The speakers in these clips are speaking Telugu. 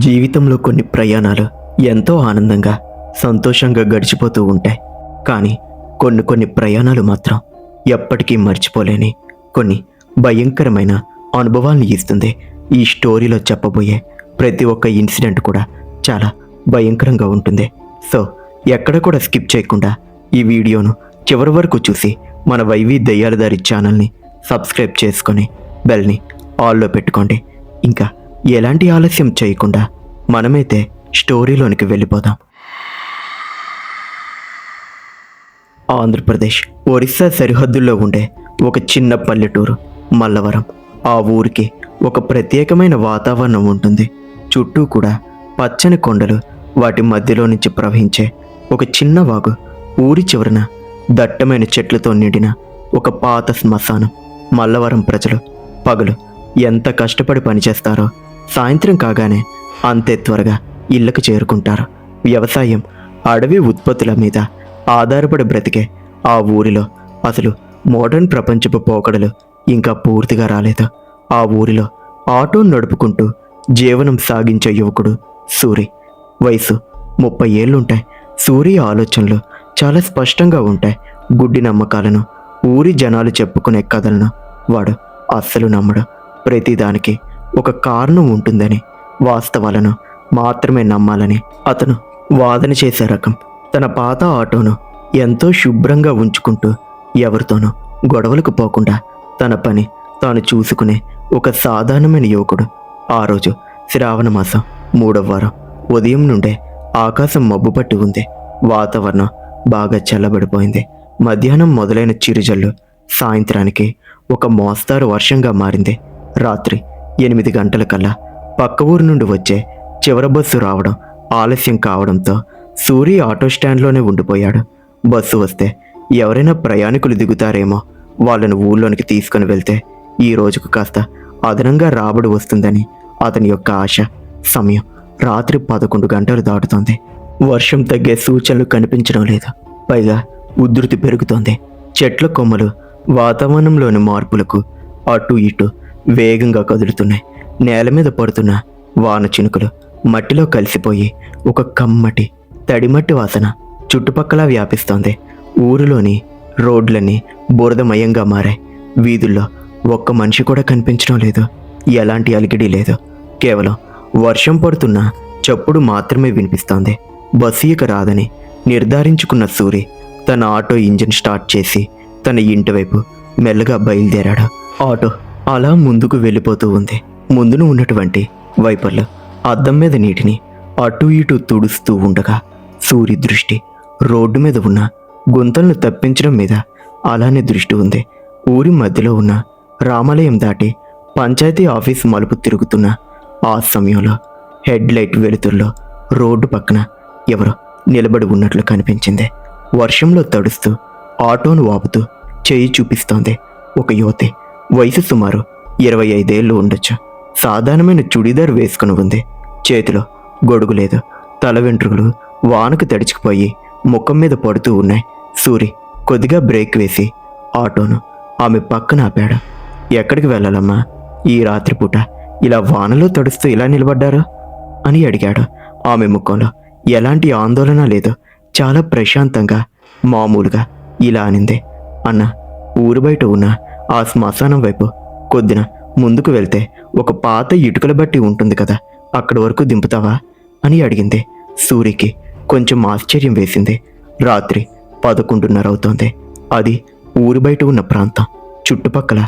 జీవితంలో కొన్ని ప్రయాణాలు ఎంతో ఆనందంగా, సంతోషంగా గడిచిపోతూ ఉంటాయి. కానీ కొన్ని ప్రయాణాలు మాత్రం ఎప్పటికీ మర్చిపోలేని కొన్ని భయంకరమైన అనుభవాలను ఇస్తుంది. ఈ స్టోరీలో చెప్పబోయే ప్రతి ఒక్క ఇన్సిడెంట్ కూడా చాలా భయంకరంగా ఉంటుంది. సో ఎక్కడ కూడా స్కిప్ చేయకుండా ఈ వీడియోను చివరి వరకు చూసి మన వైవి దయ్యాలదారి ఛానల్ని సబ్స్క్రైబ్ చేసుకొని బెల్ని ఆల్లో పెట్టుకోండి. ఇంకా ఎలాంటి ఆలస్యం చేయకుండా మనమైతే స్టోరీలోనికి వెళ్ళిపోదాం. ఆంధ్రప్రదేశ్ ఒరిస్సా సరిహద్దుల్లో ఉండే ఒక చిన్న పల్లెటూరు మల్లవరం. ఆ ఊరికి ఒక ప్రత్యేకమైన వాతావరణం ఉంటుంది. చుట్టూ కూడా పచ్చని కొండలు, వాటి మధ్యలో నుంచి ప్రవహించే ఒక చిన్న వాగు, ఊరి చివరన దట్టమైన చెట్లతో నిండిన ఒక పాత శ్మశానం. మల్లవరం ప్రజలు పగలు ఎంత కష్టపడి పనిచేస్తారో సాయంత్రం కాగానే అంతే త్వరగా ఇళ్లకు చేరుకుంటారు. వ్యవసాయం, అడవి ఉత్పత్తుల మీద ఆధారపడి బ్రతికే ఆ ఊరిలో అసలు మోడర్న్ ప్రపంచపు పోకడలు ఇంకా పూర్తిగా రాలేదు. ఆ ఊరిలో ఆటో నడుపుకుంటూ జీవనం సాగించే యువకుడు సూరి. వయసు 30 ఏళ్ళుంటాయి. సూరి ఆలోచనలు చాలా స్పష్టంగా ఉంటాయి. గుడ్డి నమ్మకాలను, ఊరి జనాలు చెప్పుకునే కథలను వాడు అస్సలు నమ్మడు. ప్రతిదానికి ఒక కారణం ఉంటుందని, వాస్తవాలను మాత్రమే నమ్మాలని అతను వాదన చేసే రకం. తన పాత ఆటోను ఎంతో శుభ్రంగా ఉంచుకుంటూ, ఎవరితోనూ గొడవలకు పోకుండా తన పని తాను చూసుకునే ఒక సాధారణమైన యువకుడు. ఆ రోజు శ్రావణ మాసం 3వ వారం. ఉదయం నుండే ఆకాశం మబ్బుపట్టి ఉంది. వాతావరణం బాగా చల్లబడిపోయింది. మధ్యాహ్నం మొదలైన చిరుజల్లు సాయంత్రానికి ఒక మోస్తారు వర్షంగా మారింది. రాత్రి 8 గంటలకల్లా పక్క ఊరు నుండి వచ్చే చివరి బస్సు రావడం ఆలస్యం కావడంతో సూరి ఆటో స్టాండ్లోనే ఉండిపోయాడు. బస్సు వస్తే ఎవరైనా ప్రయాణికులు దిగుతారేమో, వాళ్ళను ఊళ్ళోనికి తీసుకుని వెళ్తే ఈ రోజుకు కాస్త అదనంగా రాబడి వస్తుందని అతని యొక్క ఆశ. సమయం రాత్రి 11 గంటలు దాటుతోంది. వర్షం తగ్గే సూచనలు కనిపించడం లేదు. పైగా ఉధృతి పెరుగుతోంది. చెట్ల కొమ్మలు వాతావరణంలోని మార్పులకు అటు ఇటు వేగంగా కదులుతున్నాయి. నేల మీద పడుతున్న వాన చినుకులు మట్టిలో కలిసిపోయి ఒక కమ్మటి తడిమట్టి వాసన చుట్టుపక్కల వ్యాపిస్తోంది. ఊరిలోని రోడ్లన్నీ బురదమయంగా మారాయి. వీధుల్లో ఒక్క మనిషి కూడా కనిపించడం లేదు. ఎలాంటి అలికిడి లేదు. కేవలం వర్షం పడుతున్న చప్పుడు మాత్రమే వినిపిస్తోంది. బస్సు ఇక రాదని నిర్ధారించుకున్న సూరి తన ఆటో ఇంజిన్ స్టార్ట్ చేసి తన ఇంటి వైపు మెల్లగా బయలుదేరాడు. ఆటో అలా ముందుకు వెళ్ళిపోతూ ఉంది. ముందున ఉన్నటువంటి వైపర్లు అద్దం మీద నీటిని అటు ఇటు తుడుస్తూ ఉండగా సూరి దృష్టి రోడ్డు మీద ఉన్న గుంతలను తప్పించడం మీద అలానే దృష్టి ఉంది. ఊరి మధ్యలో ఉన్న రామాలయం దాటి పంచాయతీ ఆఫీసు మలుపు తిరుగుతున్న ఆ సమయంలో హెడ్ లైట్ వెలుతురులో రోడ్డు పక్కన ఎవరో నిలబడి ఉన్నట్లు కనిపించింది. వర్షంలో తడుస్తూ ఆటోను వాపుతూ చేయి చూపిస్తోంది ఒక యువతి. వయసు సుమారు 25 ఏళ్ళు ఉండొచ్చు. సాధారణమైన చుడీదార్ వేసుకుని ఉంది. చేతిలో గొడుగు లేదు. తల వెంట్రుకలు వానకు తడిచిపోయి ముఖం మీద పడుతూ ఉన్నాయి. సూరి కొద్దిగా బ్రేక్ వేసి ఆటోను ఆమె పక్కన ఆపాడు. ఎక్కడికి వెళ్ళాలమ్మా? ఈ రాత్రిపూట ఇలా వానలో తడుస్తూ ఇలా నిలబడ్డారు అని అడిగాడు. ఆమె ముఖంలో ఎలాంటి ఆందోళన లేదు. చాలా ప్రశాంతంగా మామూలుగా ఇలా అనింది. అన్న, ఊరు బయట ఉన్న ఆ శ్మశానం వైపు కొద్దిన ముందుకు వెళ్తే ఒక పాత ఇటుకల బట్టి ఉంటుంది కదా, అక్కడి వరకు దింపుతావా అని అడిగింది. సూరికి కొంచెం ఆశ్చర్యం వేసింది. రాత్రి 11:30 అవుతోంది. అది ఊరు బయట ఉన్న ప్రాంతం. చుట్టుపక్కల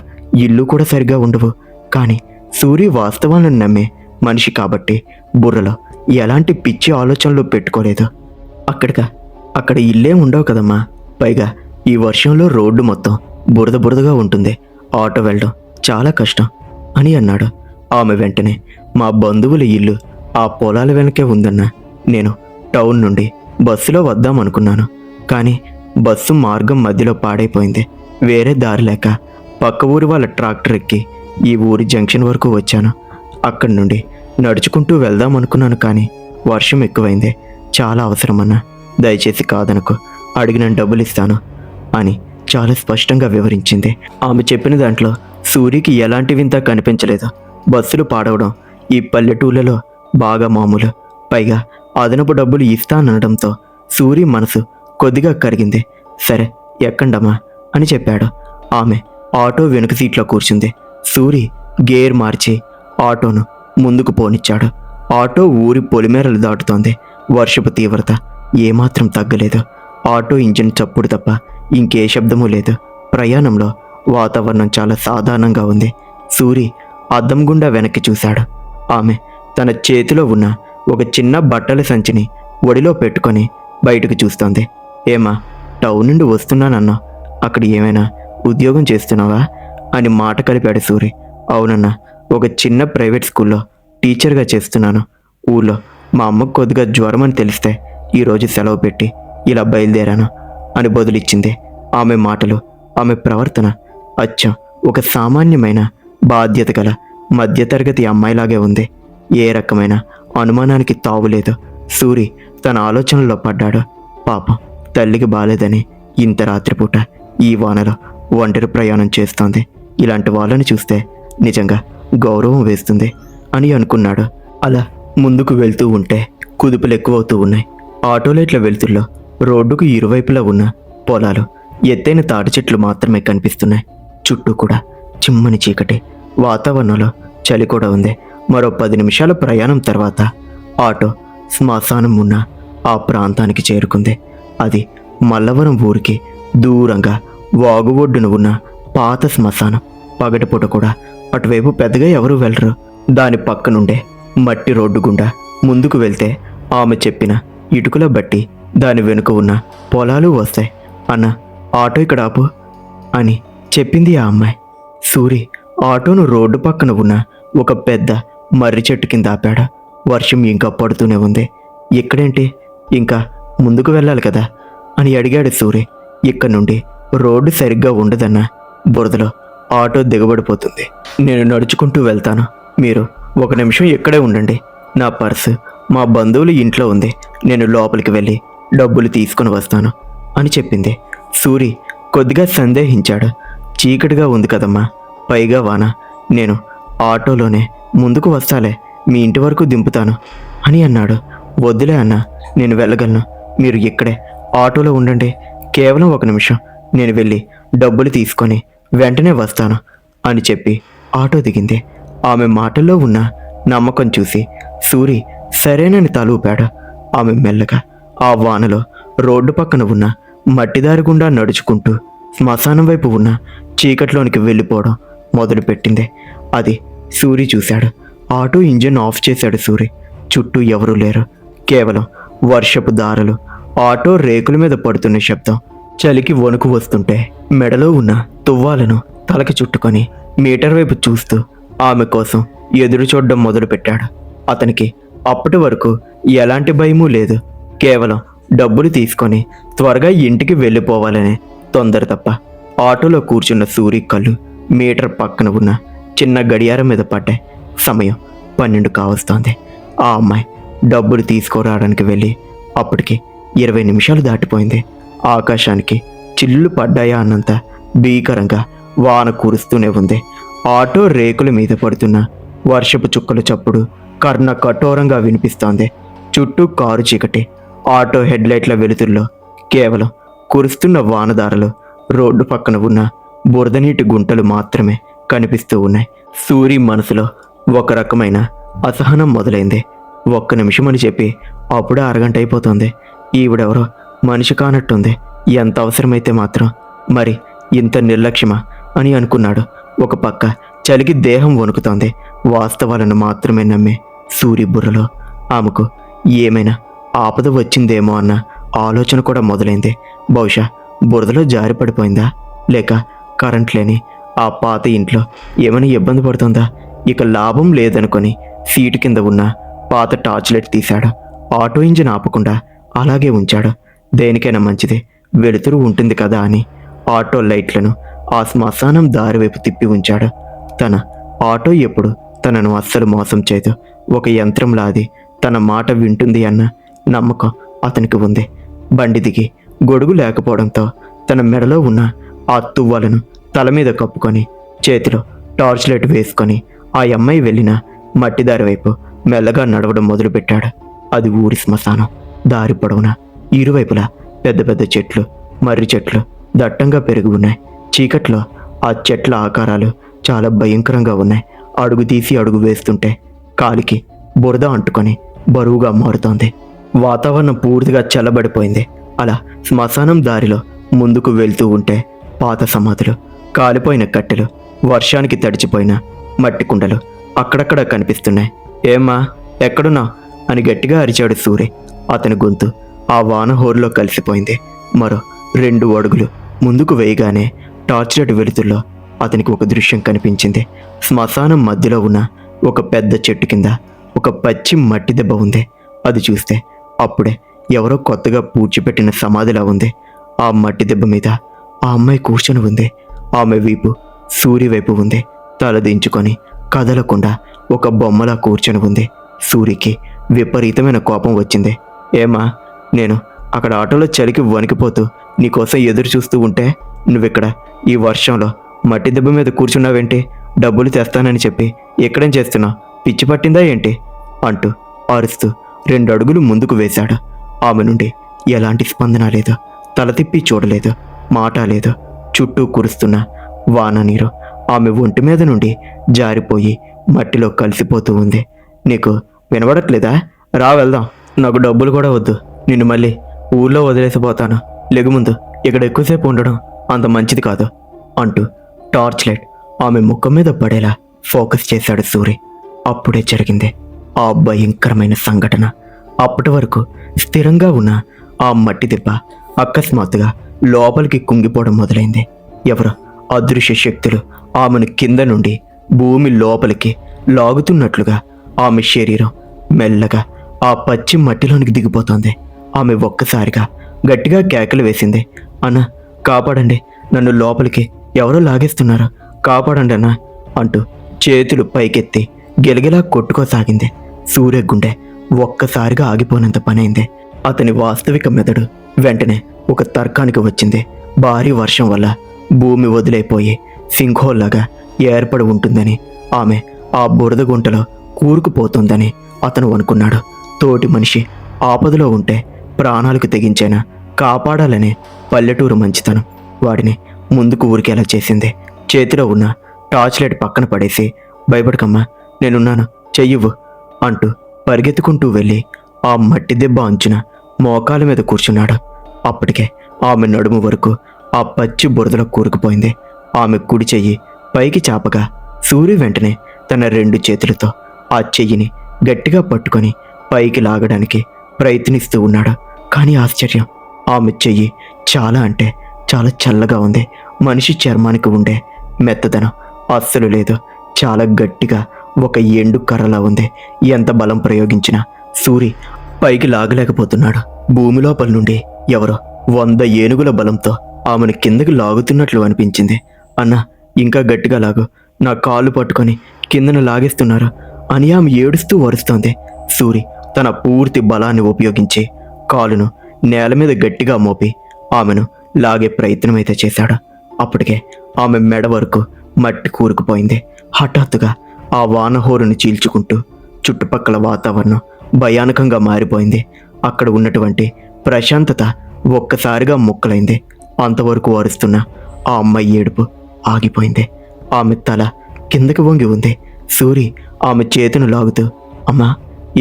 ఇల్లు కూడా సరిగా ఉండవు. కానీ సూరి వాస్తవాలను నమ్మే మనిషి కాబట్టి బుర్రలో ఎలాంటి పిచ్చి ఆలోచనలు పెట్టుకోలేదు. అక్కడ ఇల్లే ఉండవు కదమ్మా. పైగా ఈ వర్షంలో రోడ్డు మొత్తం బురదగా ఉంటుంది. ఆటో వెళ్ళడం చాలా కష్టం అని అన్నాడు. ఆమె వెంటనే, మా బంధువుల ఇల్లు ఆ పొలాల వెనకే ఉందన్న. నేను టౌన్ నుండి బస్సులో వద్దామనుకున్నాను. కానీ బస్సు మార్గం మధ్యలో పాడైపోయింది. వేరే దారి లేక పక్క ఊరి వాళ్ళ ట్రాక్టర్ ఎక్కి ఈ ఊరి జంక్షన్ వరకు వచ్చాను. అక్కడి నుండి నడుచుకుంటూ వెళ్దామనుకున్నాను. కానీ వర్షం ఎక్కువైంది. చాలా అవసరమన్నా, దయచేసి కాదనుకో, అడిగిన డబ్బులు ఇస్తాను అని చాలా స్పష్టంగా వివరించింది. ఆమె చెప్పిన దాంట్లో సూరికి ఎలాంటి వింత కనిపించలేదు. బస్సులు పాడవడం ఈ పల్లెటూళ్ళలో బాగా మామూలు. పైగా అదనపు డబ్బులు ఇస్తానడంతో సూరి మనసు కొద్దిగా కరిగింది. సరే ఎక్కండమ్మా అని చెప్పాడు. ఆమె ఆటో వెనుక సీట్లో కూర్చుంది. సూరి గేర్ మార్చి ఆటోను ముందుకు పోనిచ్చాడు. ఆటో ఊరి పొలిమేరలు దాటుతోంది. వర్షపు తీవ్రత ఏమాత్రం తగ్గలేదు. ఆటో ఇంజిన్ చప్పుడు తప్ప ఇంకే శబ్దమూ లేదు. ప్రయాణంలో వాతావరణం చాలా సాధారణంగా ఉంది. సూరి అద్దం గుండా వెనక్కి చూశాడు. ఆమె తన చేతిలో ఉన్న ఒక చిన్న బట్టల సంచిని ఒడిలో పెట్టుకొని బయటకు చూస్తోంది. ఏమా, టౌన్ నుండి వస్తున్నానన్నా, అక్కడ ఏమైనా ఉద్యోగం చేస్తున్నావా అని మాట కలిపాడు సూరి. అవునన్నా, ఒక చిన్న ప్రైవేట్ స్కూల్లో టీచర్గా చేస్తున్నాను. ఊళ్ళో మా అమ్మకు కొద్దిగా జ్వరం అని తెలిస్తే ఈరోజు సెలవు పెట్టి ఇలా బయలుదేరాను అని బదులిచ్చింది. ఆమె మాటలు, ఆమె ప్రవర్తన అచ్చం ఒక సామాన్యమైన బాధ్యత గల మధ్యతరగతి అమ్మాయిలాగే ఉంది. ఏ రకమైన అనుమానానికి తావులేదు. సూరి తన ఆలోచనలో పడ్డాడు. పాపం, తల్లికి బాలేదని ఇంత రాత్రిపూట ఈ వానలో ఒంటరి ప్రయాణం చేస్తోంది. ఇలాంటి వాళ్ళని చూస్తే నిజంగా గౌరవం వేస్తుంది అని అనుకున్నాడు. అలా ముందుకు వెళ్తూ ఉంటే కుదుపులు ఎక్కువవుతూ ఉన్నాయి. ఆటోలైట్ల వెలుతుల్లో రోడ్డుకు ఇరువైపులా ఉన్న పొలాలు, ఎత్తైన తాటి చెట్లు మాత్రమే కనిపిస్తున్నాయి. చుట్టూ కూడా చిమ్మని చీకటి. వాతావరణంలో చలి కూడా ఉంది. మరో 10 నిమిషాల ప్రయాణం తర్వాత ఆటో శ్మశానం ఉన్న ఆ ప్రాంతానికి చేరుకుంది. అది మల్లవరం ఊరికి దూరంగా వాగు ఒడ్డున ఉన్న పాత శ్మశానం. పగటిపూట కూడా అటువైపు పెద్దగా ఎవరూ వెళ్ళరు. దాని పక్కనుండే మట్టి రోడ్డు గుండా ముందుకు వెళ్తే ఆమె చెప్పిన ఇటుకల బట్టి దాని వెనుక ఉన్న పొలాలు వస్తాయి. అన్న, ఆటో ఇక్కడ ఆపు అని చెప్పింది ఆ అమ్మాయి. సూరి ఆటోను రోడ్డు పక్కన ఉన్న ఒక పెద్ద మర్రి చెట్టు కింద ఆపాడు. వర్షం ఇంకా పడుతూనే ఉంది. ఇక్కడేంటి, ఇంకా ముందుకు వెళ్ళాలి కదా అని అడిగాడు సూరి. ఇక్కడ నుండి రోడ్డు సరిగ్గా ఉండదన్నా, బురదలో ఆటో దిగబడిపోతుంది. నేను నడుచుకుంటూ వెళ్తాను, మీరు 1 నిమిషం ఇక్కడే ఉండండి. నా పర్సు మా బంధువులు ఇంట్లో ఉంది. నేను లోపలికి వెళ్ళి డబ్బులు తీసుకొని వస్తాను అని చెప్పింది. సూరి కొద్దిగా సందేహించాడు. చీకటిగా ఉంది కదమ్మా, పైగా వాన. నేను ఆటోలోనే ముందుకు వస్తాలే, మీ ఇంటి వరకు దింపుతాను అని అన్నాడు. వద్దులే అన్న, నేను వెళ్ళగలను. మీరు ఇక్కడే ఆటోలో ఉండండి. కేవలం 1 నిమిషం, నేను వెళ్ళి డబ్బులు తీసుకొని వెంటనే వస్తాను అని చెప్పి ఆటో దిగింది. ఆమె మాటల్లో ఉన్న నమ్మకం చూసి సూరి సరేనని తలూపాడు. ఆమె మెల్లగా ఆ వానలో రోడ్డు పక్కన ఉన్న మట్టిదారి గుండా నడుచుకుంటూ శ్మశానం వైపు ఉన్న చీకట్లోనికి వెళ్ళిపోవడం మొదలుపెట్టింది. అది సూరి చూశాడు. ఆటో ఇంజిన్ ఆఫ్ చేశాడు సూరి. చుట్టూ ఎవరూ లేరు. కేవలం వర్షపు దారలు, ఆటో రేకుల మీద పడుతున్న శబ్దం. చలికి వణుకు వస్తుంటే మెడలో ఉన్న తువ్వాలను తలకి చుట్టుకొని మీటర్ వైపు చూస్తూ ఆమె కోసం ఎదురు చూడడం మొదలుపెట్టాడు. అతనికి అప్పటి వరకు ఎలాంటి భయమూ లేదు. కేవలం డబ్బులు తీసుకొని త్వరగా ఇంటికి వెళ్ళిపోవాలనే తొందర తప్ప. ఆటోలో కూర్చున్న సూరి కళ్ళు మీటర్ పక్కన ఉన్న చిన్న గడియారం మీద పడ్డాయి. సమయం 12 కావస్తోంది. ఆ అమ్మాయి డబ్బులు తీసుకురావడానికి వెళ్ళి అప్పటికి 20 నిమిషాలు దాటిపోయింది. ఆకాశానికి చిల్లులు పడ్డాయా అన్నంత భీకరంగా వాన కురుస్తూనే ఉంది. ఆటో రేకుల మీద పడుతున్న వర్షపు చుక్కల చప్పుడు కర్ణ కఠోరంగా వినిపిస్తోంది. చుట్టూ కారు చీకటి. ఆటో హెడ్లైట్ల వెలుతుల్లో కేవలం కురుస్తున్న వానదారలు, రోడ్డు పక్కన ఉన్న బురదనీటి గుంటలు మాత్రమే కనిపిస్తూ ఉన్నాయి. సూరి మనసులో ఒక రకమైన అసహనం మొదలైంది. 1 నిమిషం అని చెప్పి అప్పుడే అరగంట అయిపోతుంది. ఈవిడెవరో మనిషి కానట్టుంది. ఎంత అవసరమైతే మాత్రం మరి ఇంత నిర్లక్ష్యమా అని అనుకున్నాడు. ఒక పక్క చలికి దేహం వణుకుతోంది. వాస్తవాలను మాత్రమే నమ్మే సూరి బుర్రలో ఆమెకు ఏమైనా ఆపద వచ్చిందేమో అన్న ఆలోచన కూడా మొదలైంది. బహుశా బురదలో జారి పడిపోయిందా, లేక కరెంట్ లేని ఆ పాత ఇంట్లో ఏమైనా ఇబ్బంది పడుతుందా? ఇక లాభం లేదనుకొని సీటు కింద ఉన్న పాత టార్చ్ లైట్ తీశాడు. ఆటో ఇంజిన్ ఆపకుండా అలాగే ఉంచాడు. దేనికైనా మంచిది, వెలుతురు ఉంటుంది కదా అని ఆటో లైట్లను ఆ శ్మశానం దారి వైపు తిప్పి ఉంచాడు. తన ఆటో ఎప్పుడు తనను అస్సలు మోసం చేయదు. ఒక యంత్రంలా అది తన మాట వింటుంది అన్న నమ్మకం అతనికి ఉంది. బండి దిగి గొడుగు లేకపోవడంతో తన మెడలో ఉన్న ఆ తువ్వాలను తల మీద కప్పుకొని చేతిలో టార్చ్ లైట్ వేసుకొని ఆ అమ్మాయి వెళ్ళిన మట్టిదారి వైపు మెల్లగా నడవడం మొదలుపెట్టాడు. అది ఊరి శ్మశానం. దారి పొడవునా ఇరువైపులా పెద్ద పెద్ద చెట్లు, మర్రి చెట్లు దట్టంగా పెరిగి ఉన్నాయి. చీకట్లో ఆ చెట్ల ఆకారాలు చాలా భయంకరంగా ఉన్నాయి. అడుగు తీసి అడుగు వేస్తుంటే కాలికి బురద అంటుకొని బరువుగా మారుతోంది. వాతావరణం పూర్తిగా చల్లబడిపోయింది. అలా శ్మశానం దారిలో ముందుకు వెళ్తూ ఉంటే పాత సమాధులు, కాలిపోయిన కట్టెలు, వర్షానికి తడిచిపోయిన మట్టి కుండలు అక్కడక్కడ కనిపిస్తున్నాయి. ఏమ్మా, ఎక్కడున్నావు అని గట్టిగా అరిచాడు సూరి. అతని గొంతు ఆ వాన హోరులో కలిసిపోయింది. మరో 2 అడుగులు ముందుకు వేయగానే టార్చ్ లైట్ వెలుతుల్లో అతనికి ఒక దృశ్యం కనిపించింది. శ్మశానం మధ్యలో ఉన్న ఒక పెద్ద చెట్టు కింద ఒక పచ్చి మట్టి దెబ్బ ఉంది. అది చూస్తే అప్పుడే ఎవరో కొత్తగా పూడ్చిపెట్టిన సమాధిలా ఉంది. ఆ మట్టి దెబ్బ మీద ఆ అమ్మాయి కూర్చొని ఉంది. ఆమె వీపు సూరి వైపు ఉంది. తల దించుకొని కదలకుండా ఒక బొమ్మలా కూర్చొని ఉంది. సూరికి విపరీతమైన కోపం వచ్చింది. ఏమా, నేను అక్కడ ఆటోలో చలికి వణికిపోతూ నీకోసం ఎదురు చూస్తూ ఉంటే నువ్విక్కడ ఈ వర్షంలో మట్టి దెబ్బ మీద కూర్చున్నావేంటి? డబ్బులు తెస్తానని చెప్పి ఎక్కడేం చేస్తున్నావు? పిచ్చి పట్టిందా ఏంటి అంటూ అరుస్తూ 2 అడుగులు ముందుకు వేశాడు. ఆమె నుండి ఎలాంటి స్పందన లేదు. తల తిప్పి చూడలేదు, మాట లేదు. చుట్టూ కురుస్తున్న వాన నీరు ఆమె ఒంటి మీద నుండి జారిపోయి మట్టిలో కలిసిపోతూ ఉంది. నీకు వినబడట్లేదా? రా వెళ్దాం. నాకు డబ్బులు కూడా వద్దు. నిన్ను మళ్ళీ ఊళ్ళో వదిలేసిపోతాను. లెగు ముందు. ఇక్కడ ఎక్కువసేపు ఉండడం అంత మంచిది కాదు అంటూ టార్చ్ లైట్ ఆమె ముఖం మీద పడేలా ఫోకస్ చేశాడు సూరి. అప్పుడే జరిగింది ఆ భయంకరమైన సంఘటన. అప్పటి వరకు స్థిరంగా ఉన్న ఆ మట్టి దెబ్బ అకస్మాత్తుగా లోపలికి కుంగిపోవడం మొదలైంది. ఎవరో అదృశ్య శక్తులు ఆమెను కింద నుండి భూమి లోపలికి లాగుతున్నట్లుగా ఆమె శరీరం మెల్లగా ఆ పచ్చి మట్టిలోనికి దిగిపోతోంది. ఆమె ఒక్కసారిగా గట్టిగా కేకలు వేసింది. అన్న, కాపాడండి, నన్ను లోపలికి ఎవరో లాగేస్తున్నారు, కాపాడండి అన్న అంటూ చేతులు పైకెత్తి గిలగిలా కొట్టుకోసాగింది. సూర్య గుండె ఒక్కసారిగా ఆగిపోయినంత పనైంది. అతని వాస్తవిక మెదడు వెంటనే ఒక తర్కానికి వచ్చింది. భారీ వర్షం వల్ల భూమి వదిలైపోయి సింహోల్లాగా ఏర్పడి ఉంటుందని, ఆమె ఆ బురద గుంటలో కూరుకుపోతుందని అతను అనుకున్నాడు. తోటి మనిషి ఆపదలో ఉంటే ప్రాణాలకు తెగించైనా కాపాడాలనే పల్లెటూరు మంచితనం వాడిని ముందుకు ఊరికేలా చేసింది. చేతిలో ఉన్న టార్చ్ లైట్ పక్కన పడేసి, భయపడకమ్మా, నేనున్నాను, చెయ్యివ్వు అంటూ పరిగెత్తుకుంటూ వెళ్ళి ఆ మట్టి దెబ్బ అంచున మోకాల మీద కూర్చున్నాడు. అప్పటికే ఆమె నడుము వరకు ఆ పచ్చి బురదలో కూరుకుపోయింది. ఆమె కుడి చెయ్యి పైకి చాపగా సూరి వెంటనే తన 2 చేతులతో ఆ చెయ్యిని గట్టిగా పట్టుకొని పైకి లాగడానికి ప్రయత్నిస్తూ ఉన్నాడు. కానీ ఆశ్చర్యం, ఆమె చెయ్యి చాలా అంటే చాలా చల్లగా ఉంది. మనిషి చర్మానికి ఉండే మెత్తదనం అస్సలు లేదు. చాలా గట్టిగా ఒక ఎండు కర్రలా ఉంది. ఎంత బలం ప్రయోగించినా సూరి పైకి లాగలేకపోతున్నాడు. భూమి లోపల నుండి ఎవరో 100 ఏనుగుల బలంతో ఆమెను కిందకి లాగుతున్నట్లు అనిపించింది. అన్నా, ఇంకా గట్టిగా లాగు, నా కాళ్ళు పట్టుకొని కిందను లాగేస్తున్నారు అని ఆమె ఏడుస్తూ వరుస్తోంది. సూరి తన పూర్తి బలాన్ని ఉపయోగించి కాలును నేల మీద గట్టిగా మోపి ఆమెను లాగే ప్రయత్నమైతే చేశాడు. అప్పటికే ఆమె మెడ వరకు మట్టి కూరుకుపోయింది. హఠాత్తుగా ఆ వానహోరును చీల్చుకుంటూ చుట్టుపక్కల వాతావరణం భయానకంగా మారిపోయింది. అక్కడ ఉన్నటువంటి ప్రశాంతత ఒక్కసారిగా ముక్కలైంది. అంతవరకు అరుస్తున్న ఆ అమ్మాయి ఏడుపు ఆగిపోయింది. ఆమె తల కిందకి వంగి ఉంది. సూరి ఆమె చేతును లాగుతూ, అమ్మా,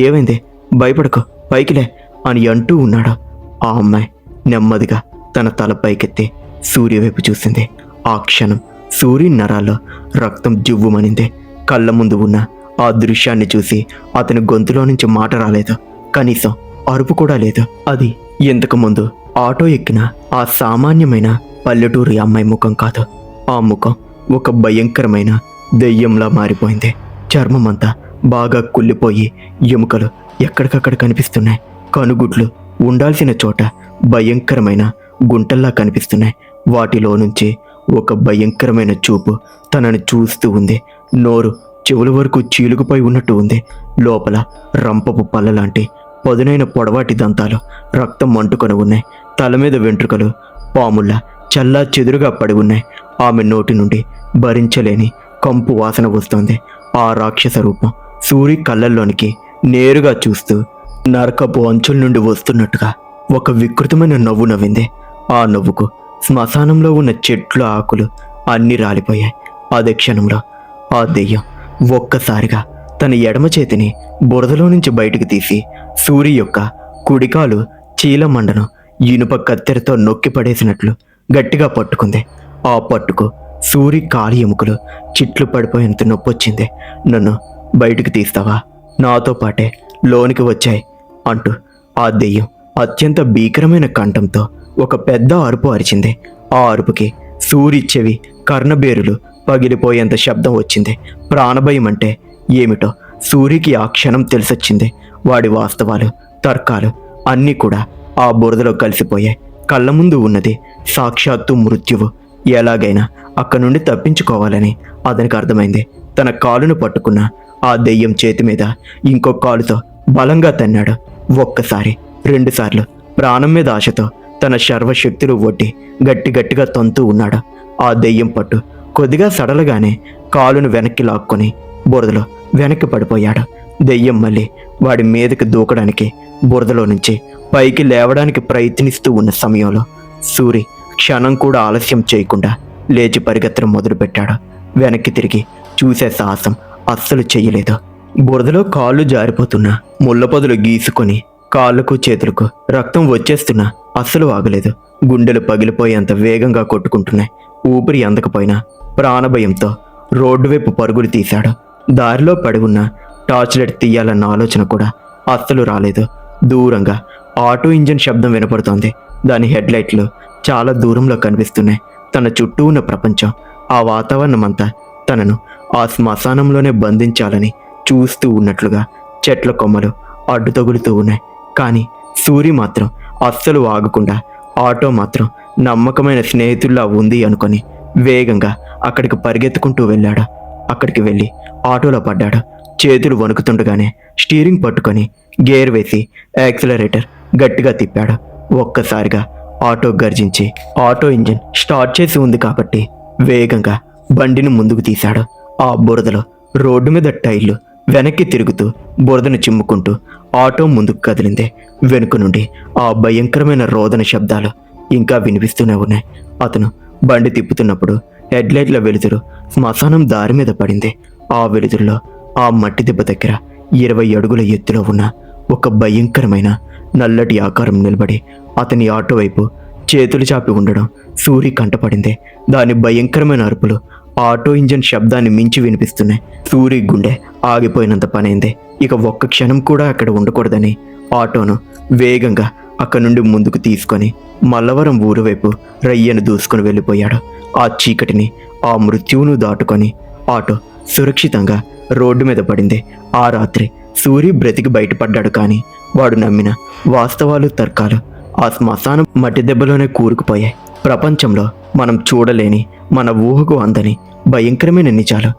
ఏమైంది? భయపడకు, పైకిలే అని అంటూ ఉన్నాడు. ఆ అమ్మాయి నెమ్మదిగా తన తల పైకెత్తి సూర్య వైపు చూసింది. ఆ క్షణం సూర్య నరాల్లో రక్తం జివ్వుమనింది. కళ్ళ ముందు ఉన్న ఆ దృశ్యాన్ని చూసి అతని గొంతులో నుంచి మాట రాలేదు. కనీసం అరుపు కూడా లేదు. అది ఇంతకు ముందు ఆటో ఎక్కిన ఆ సామాన్యమైన పల్లెటూరి అమ్మాయి ముఖం కాదు. ఆ ముఖం ఒక భయంకరమైన దెయ్యంలా మారిపోయింది. చర్మమంతా బాగా కుళ్ళిపోయి ఎముకలు ఎక్కడికక్కడ కనిపిస్తున్నాయి. కనుగుడ్లు ఉండాల్సిన చోట భయంకరమైన గుంటల్లా కనిపిస్తున్నాయి. వాటిలో నుంచి ఒక భయంకరమైన చూపు తనను చూస్తూ ఉంది. నోరు చెవుల వరకు చీలుకుపోయి ఉన్నట్టు ఉంది. లోపల రంపపు పళ్ళలాంటి పదునైన పొడవాటి దంతాలు రక్తం మంటుకొని ఉన్నాయి. తల మీద వెంట్రుకలు పాముల్లా చల్లా చెదురుగా పడి ఉన్నాయి. ఆమె నోటి నుండి భరించలేని కంపు వాసన వస్తోంది. ఆ రాక్షస రూపం సూరి కళ్ళల్లోనికి నేరుగా చూస్తూ నరకపు అంచుల నుండి వస్తున్నట్టుగా ఒక వికృతమైన నవ్వు నవ్వింది. ఆ నవ్వుకు శ్మశానంలో ఉన్న చెట్లు ఆకులు అన్నీ రాలిపోయాయి. అదే క్షణంలో ఆ దెయ్యం ఒక్కసారిగా తన ఎడమ చేతిని బురదలో నుంచి బయటకు తీసి సూరి యొక్క కుడికాలు చీలమండను ఇనుప కత్తెరతో నొక్కి పడేసినట్లు గట్టిగా పట్టుకుంది. ఆ పట్టుకు సూరి కాలి ఎముకలు చిట్లు పడిపోయేంత నొప్పొచ్చింది. నన్ను బయటకు తీస్తావా, నాతో పాటే లోనికి వచ్చాయి అంటూ ఆ దెయ్యం అత్యంత భీకరమైన కంఠంతో ఒక పెద్ద అరుపు అరిచింది. ఆ అరుపుకి సూరి చెవి కర్ణబేరులు పగిలిపోయేంత శబ్దం వచ్చింది. ప్రాణభయం అంటే ఏమిటో సూరికి ఆ క్షణం తెలిసొచ్చింది. వాడి వాస్తవాలు, తర్కాలు అన్నీ కూడా ఆ బురదలో కలిసిపోయాయి. కళ్ళ ముందు ఉన్నది సాక్షాత్తు మృత్యువు. ఎలాగైనా అక్కడి నుండి తప్పించుకోవాలని అతనికి అర్థమైంది. తన కాలును పట్టుకున్న ఆ దెయ్యం చేతి మీద ఇంకో కాలుతో బలంగా తన్నాడు. ఒక్కసారి, రెండుసార్లు ప్రాణం మీద ఆశతో తన సర్వశక్తులు ఒడ్డి గట్టిగా తంతూ ఉన్నాడు. ఆ దెయ్యం పట్టు కొద్దిగా సడలగానే కాలును వెనక్కి లాక్కొని బురదలో వెనక్కి పడిపోయాడు. దెయ్యం మళ్ళీ వాడి మీదకి దూకడానికి బురదలో నుంచి పైకి లేవడానికి ప్రయత్నిస్తూ ఉన్న సమయంలో సూరి క్షణం కూడా ఆలస్యం చేయకుండా లేచి పరిగెత్తడం మొదలుపెట్టాడు. వెనక్కి తిరిగి చూసే సాహసం అస్సలు చెయ్యలేదు. బురదలో కాళ్ళు జారిపోతున్నా, ముళ్ళపొదలు గీసుకొని కాళ్ళకు చేతులకు రక్తం వచ్చేస్తున్నా అస్సలు ఆగలేదు. గుండెలు పగిలిపోయేంత వేగంగా కొట్టుకుంటున్నాయి. ఊపిరి అందకపోయినా ప్రాణభయంతో రోడ్డు వైపు పరుగులు తీశాడు. దారిలో పడి ఉన్న టార్చ్ లైట్ తీయాలన్న ఆలోచన కూడా అస్సలు రాలేదు. దూరంగా ఆటో ఇంజిన్ శబ్దం వినపడుతోంది. దాని హెడ్లైట్లు చాలా దూరంలో కనిపిస్తున్నాయి. తన చుట్టూ ఉన్న ప్రపంచం, ఆ వాతావరణం అంతా తనను ఆ శ్మశానంలోనే బంధించాలని చూస్తూ ఉన్నట్లుగా చెట్ల కొమ్మలు అడ్డు తగులుతూ ఉన్నాయి. కానీ సూరి మాత్రం అస్సలు ఆగకుండా ఆటో మాత్రం నమ్మకమైన స్నేహితుల్లా ఉంది అనుకొని వేగంగా అక్కడికి పరిగెత్తుకుంటూ వెళ్ళాడు. అక్కడికి వెళ్ళి ఆటోలో పడ్డాడు. చేతులు వణుకుతుండగానే స్టీరింగ్ పట్టుకొని గేర్ వేసి యాక్సిలరేటర్ గట్టిగా తిప్పాడు. ఒక్కసారిగా ఆటో గర్జించి ఆటో ఇంజిన్ స్టార్ట్ చేసి ఉంది కాబట్టి వేగంగా బండిని ముందుకు తీశాడు. ఆ బురదలో రోడ్డు మీద టైర్లు వెనక్కి తిరుగుతూ బురదను చిమ్ముకుంటూ ఆటో ముందుకు కదిలింది. వెనుక నుండి ఆ భయంకరమైన రోదన శబ్దాలు ఇంకా వినిపిస్తూనే ఉన్నాయి. అతను బండి తిప్పుతున్నప్పుడు హెడ్లైట్ల వెలుతురు శ్మశానం దారి మీద పడింది. ఆ వెలుతురులో ఆ మట్టి దెబ్బ దగ్గర 20 అడుగుల ఎత్తులో ఉన్న ఒక భయంకరమైన నల్లటి ఆకారం నిలబడి అతని ఆటో వైపు చేతులు చాపి ఉండడం సూరి కంటపడింది. దాని భయంకరమైన అరుపులు ఆటో ఇంజిన్ శబ్దాన్ని మించి వినిపిస్తున్నాయి. సూరి గుండె ఆగిపోయినంత పనైంది. ఇక ఒక్క క్షణం కూడా అక్కడ ఉండకూడదని ఆటోను వేగంగా అక్కడి నుండి ముందుకు తీసుకొని మల్లవరం ఊరు వైపు రయ్యను దూసుకొని వెళ్ళిపోయాడు. ఆ చీకటిని, ఆ మృత్యువును దాటుకొని ఆటో సురక్షితంగా రోడ్డు మీద పడింది. ఆ రాత్రి సూరి బ్రతికి బయటపడ్డాడు. కానీ వాడు నమ్మిన వాస్తవాలు, తర్కాలు ఆ శ్మశానం మట్టి దెబ్బలోనే కూరుకుపోయాయి. ప్రపంచంలో మనం చూడలేని, మన ఊహకు అందని భయంకరమైన నిజాలు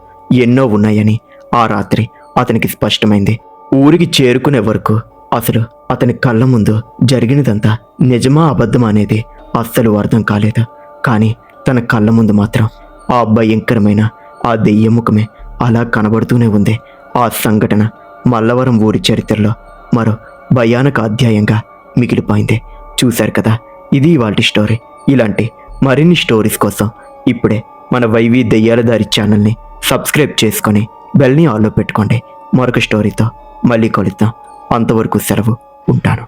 ఎన్నో ఉన్నాయని ఆ రాత్రి అతనికి స్పష్టమైంది. ఊరికి చేరుకునే వరకు అసలు అతని కళ్ళ ముందు జరిగినదంతా నిజమా అబద్ధమా అనేది అస్సలు అర్థం కాలేదు. కానీ తన కళ్ళ ముందు మాత్రం ఆ భయంకరమైన ఆ దెయ్యం ముఖమే అలా కనబడుతూనే ఉంది. ఆ సంఘటన మల్లవరం ఊరి చరిత్రలో మరో భయానక అధ్యాయంగా మిగిలిపోయింది. చూశారు కదా, ఇది ఇవాల్టి స్టోరీ. ఇలాంటి మరిన్ని స్టోరీస్ కోసం ఇప్పుడే మన వైవి దెయ్యాల దారి ఛానల్ని సబ్స్క్రైబ్ చేసుకొని బెల్ని ఆన్లో పెట్టుకోండి. మరొక స్టోరీతో మళ్ళీ కలుద్దాం. అంతవరకు సెలవు. ఉంటాను.